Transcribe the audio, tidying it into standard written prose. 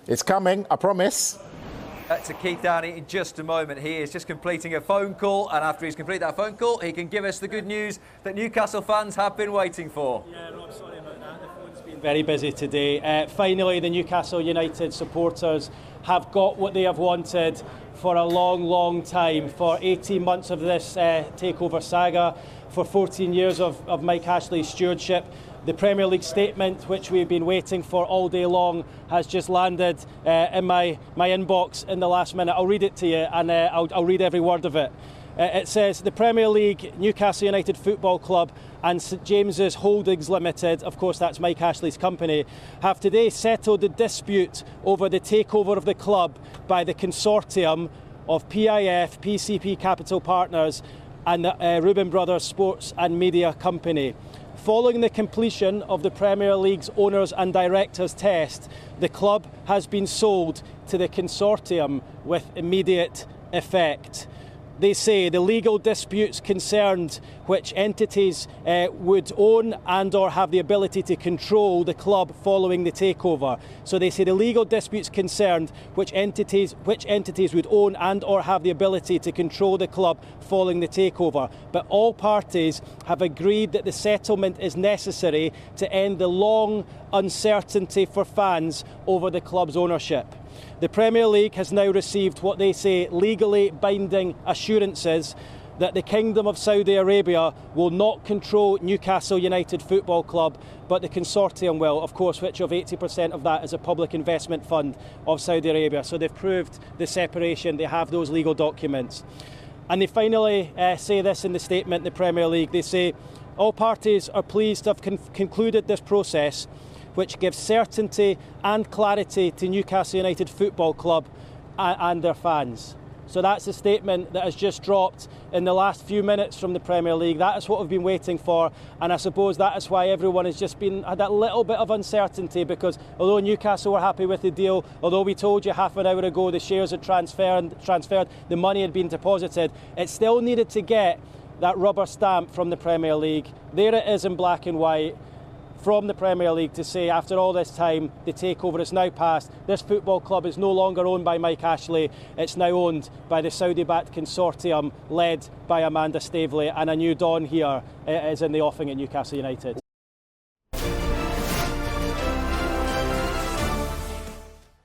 It's coming, I promise. To Keith Downey in just a moment. He is just completing a phone call, and after he's completed that phone call, he can give us the good news that Newcastle fans have been waiting for. Yeah, Rob, sorry about that. The phone's been very busy today. Finally, the Newcastle United supporters have got what they have wanted for a long, long time. For 18 months of this takeover saga, for 14 years of Mike Ashley's stewardship. The Premier League statement, which we've been waiting for all day long, has just landed in my inbox in the last minute. I'll read it to you, and I'll read every word of it. It says, the Premier League, Newcastle United Football Club and St James's Holdings Limited, of course that's Mike Ashley's company, have today settled the dispute over the takeover of the club by the Consortium of PIF, PCP Capital Partners and the Reuben Brothers Sports and Media Company. Following the completion of the Premier League's owners and directors test, the club has been sold to the Consortium with immediate effect. They say the legal disputes concerned which entities would own and or have the ability to control the club following the takeover. So they say the legal disputes concerned which entities would own and or have the ability to control the club following the takeover. But all parties have agreed that the settlement is necessary to end the long uncertainty for fans over the club's ownership. The Premier League has now received what they say legally binding assurances that the Kingdom of Saudi Arabia will not control Newcastle United Football Club, but the Consortium will, of course, which of 80% of that is a public investment fund of Saudi Arabia. So they've proved the separation, they have those legal documents. And they finally say this in the statement, the Premier League, they say, all parties are pleased to have concluded this process, which gives certainty and clarity to Newcastle United Football Club and their fans. So that's the statement that has just dropped in the last few minutes from the Premier League. That is what we've been waiting for, and I suppose that is why everyone has just had that little bit of uncertainty, because although Newcastle were happy with the deal, although we told you half an hour ago the shares had transferred, the money had been deposited, it still needed to get that rubber stamp from the Premier League. There it is in black and white, from the Premier League, to say after all this time the takeover is now passed. This football club is no longer owned by Mike Ashley, it's now owned by the Saudi-backed consortium led by Amanda Staveley, and a new dawn here is in the offing at Newcastle United.